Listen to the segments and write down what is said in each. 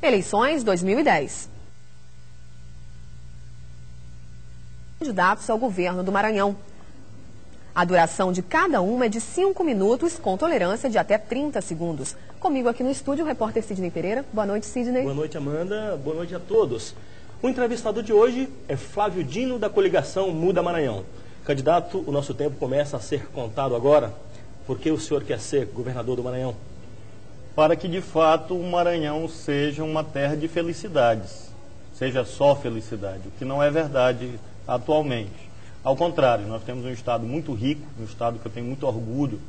Eleições 2010. Candidatos ao governo do Maranhão. A duração de cada uma é de 5 minutos, com tolerância de até 30 segundos. Comigo aqui no estúdio, o repórter Sidney Pereira. Boa noite, Sidney. Boa noite, Amanda. Boa noite a todos. O entrevistado de hoje é Flávio Dino, da coligação Muda Maranhão. Candidato, o nosso tempo começa a ser contado agora. Por que o senhor quer ser governador do Maranhão? Para que, de fato, o Maranhão seja uma terra de felicidades. Seja só felicidade, o que não é verdade atualmente. Ao contrário, nós temos um estado muito rico, um estado que eu tenho muito orgulho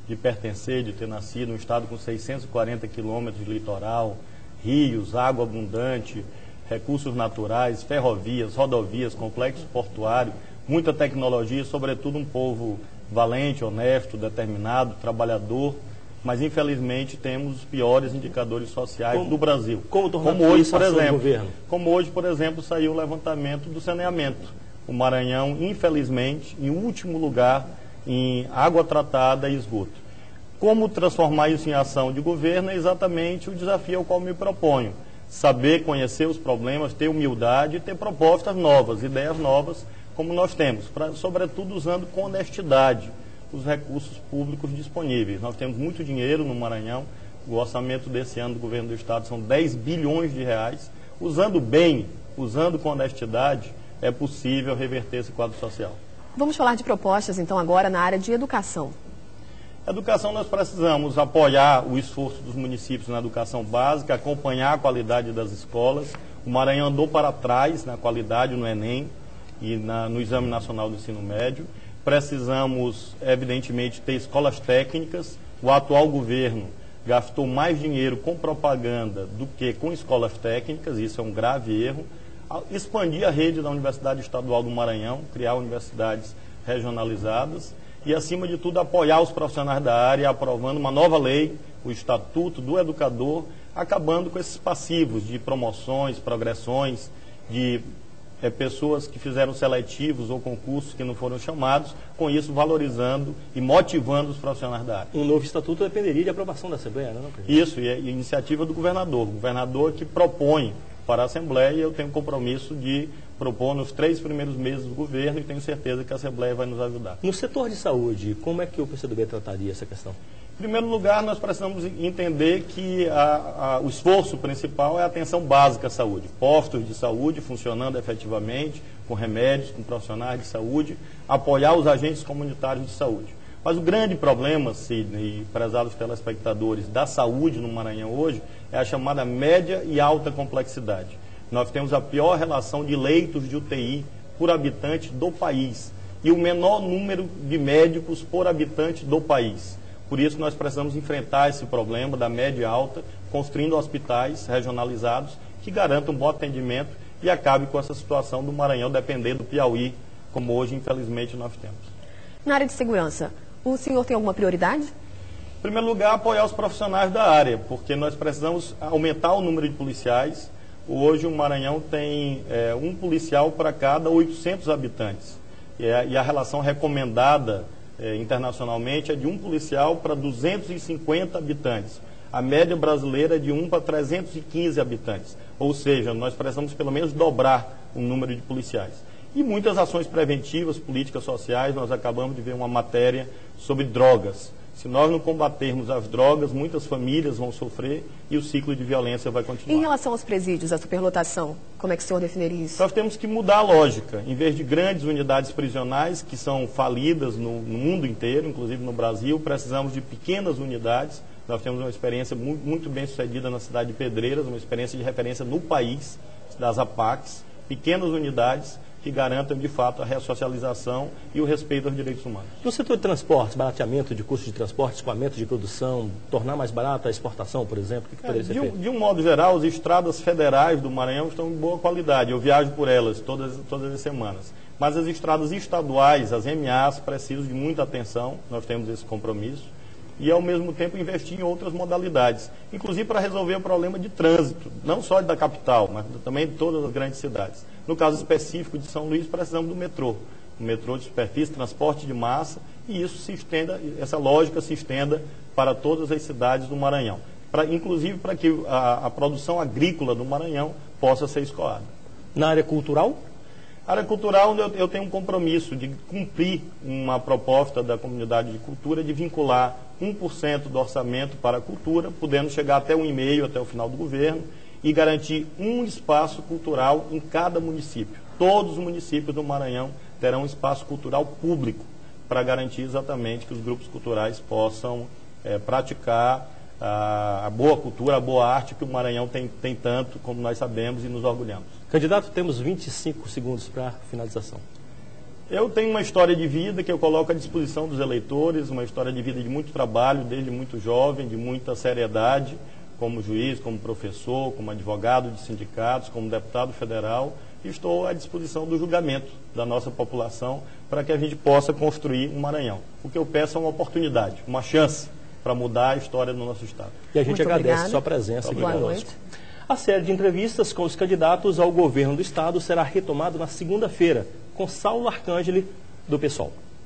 de pertencer, de ter nascido, um estado com 640 quilômetros de litoral, rios, água abundante, recursos naturais, ferrovias, rodovias, complexo portuário, muita tecnologia e, sobretudo, um povo valente, honesto, determinado, trabalhador, mas infelizmente temos os piores indicadores sociais do Brasil. Como hoje, por exemplo, por exemplo, saiu o levantamento do saneamento. O Maranhão, infelizmente, em último lugar em água tratada e esgoto. Como transformar isso em ação de governo é exatamente o desafio ao qual me proponho. Saber conhecer os problemas, ter humildade e ter propostas novas, ideias novas, como nós temos, sobretudo usando com honestidade os recursos públicos disponíveis. Nós temos muito dinheiro no Maranhão, o orçamento desse ano do governo do estado são 10 bilhões de reais. Usando bem, usando com honestidade, é possível reverter esse quadro social. Vamos falar de propostas, então, agora na área de educação. Educação, nós precisamos apoiar o esforço dos municípios na educação básica, acompanhar a qualidade das escolas. O Maranhão andou para trás na qualidade no Enem e no Exame Nacional do Ensino Médio. Precisamos, evidentemente, ter escolas técnicas. O atual governo gastou mais dinheiro com propaganda do que com escolas técnicas, isso é um grave erro. Expandir a rede da Universidade Estadual do Maranhão, criar universidades regionalizadas e, acima de tudo, apoiar os profissionais da área, aprovando uma nova lei, o Estatuto do Educador, acabando com esses passivos de promoções, progressões, de pessoas que fizeram seletivos ou concursos que não foram chamados, com isso valorizando e motivando os profissionais da área. Um novo estatuto dependeria de aprovação da Assembleia, não é? Isso, e é iniciativa do governador. O governador que propõe para a Assembleia, e eu tenho compromisso de propor nos 3 primeiros meses do governo e tenho certeza que a Assembleia vai nos ajudar. No setor de saúde, como é que o PCdoB trataria essa questão? Em primeiro lugar, nós precisamos entender que o esforço principal é a atenção básica à saúde. Postos de saúde funcionando efetivamente, com remédios, com profissionais de saúde, apoiar os agentes comunitários de saúde. Mas o grande problema, Sidney e prezados telespectadores, da saúde no Maranhão hoje é a chamada média e alta complexidade. Nós temos a pior relação de leitos de UTI por habitante do país e o menor número de médicos por habitante do país. Por isso nós precisamos enfrentar esse problema da média e alta, construindo hospitais regionalizados que garantam um bom atendimento e acabe com essa situação do Maranhão depender do Piauí, como hoje infelizmente nós temos. Na área de segurança, o senhor tem alguma prioridade? Em primeiro lugar, apoiar os profissionais da área, porque nós precisamos aumentar o número de policiais. Hoje o Maranhão tem um policial para cada 800 habitantes. E a relação recomendada internacionalmente é de um policial para 250 habitantes. A média brasileira é de 1 para 315 habitantes. Ou seja, nós precisamos pelo menos dobrar o número de policiais. E muitas ações preventivas, políticas sociais. Nós acabamos de ver uma matéria sobre drogas. Se nós não combatermos as drogas, muitas famílias vão sofrer e o ciclo de violência vai continuar. Em relação aos presídios, a superlotação, como é que o senhor definiria isso? Nós temos que mudar a lógica. Em vez de grandes unidades prisionais, que são falidas no mundo inteiro, inclusive no Brasil, precisamos de pequenas unidades. Nós temos uma experiência muito bem sucedida na cidade de Pedreiras, uma experiência de referência no país, das APACs, pequenas unidades que garantam, de fato, a ressocialização e o respeito aos direitos humanos. No setor de transportes, barateamento de custos de transporte, escoamento de produção, tornar mais barata a exportação, por exemplo, o que poderia ser feito? De um modo geral, as estradas federais do Maranhão estão em boa qualidade. Eu viajo por elas todas as semanas. Mas as estradas estaduais, as MAs, precisam de muita atenção, nós temos esse compromisso. E, ao mesmo tempo, investir em outras modalidades, inclusive para resolver o problema de trânsito, não só da capital, mas também de todas as grandes cidades. No caso específico de São Luís, precisamos do metrô. O metrô de superfície, transporte de massa, e isso essa lógica se estenda para todas as cidades do Maranhão. inclusive para que a produção agrícola do Maranhão possa ser escoada. Na área cultural? A área cultural, eu tenho um compromisso de cumprir uma proposta da comunidade de cultura de vincular 1% do orçamento para a cultura, podendo chegar até 1,5% até o final do governo, e garantir um espaço cultural em cada município. Todos os municípios do Maranhão terão um espaço cultural público para garantir exatamente que os grupos culturais possam praticar a boa cultura, a boa arte que o Maranhão tem tanto, como nós sabemos e nos orgulhamos. Candidato, temos 25 segundos para finalização. Eu tenho uma história de vida que eu coloco à disposição dos eleitores, uma história de vida de muito trabalho, desde muito jovem, de muita seriedade, como juiz, como professor, como advogado de sindicatos, como deputado federal, e estou à disposição do julgamento da nossa população para que a gente possa construir um Maranhão. O que eu peço é uma oportunidade, uma chance para mudar a história do nosso Estado. E a gente Muito agradece obrigada. sua presença aqui Boa conosco. noite. A série de entrevistas com os candidatos ao governo do Estado será retomada na segunda-feira, com Saulo Arcangeli, do PSOL.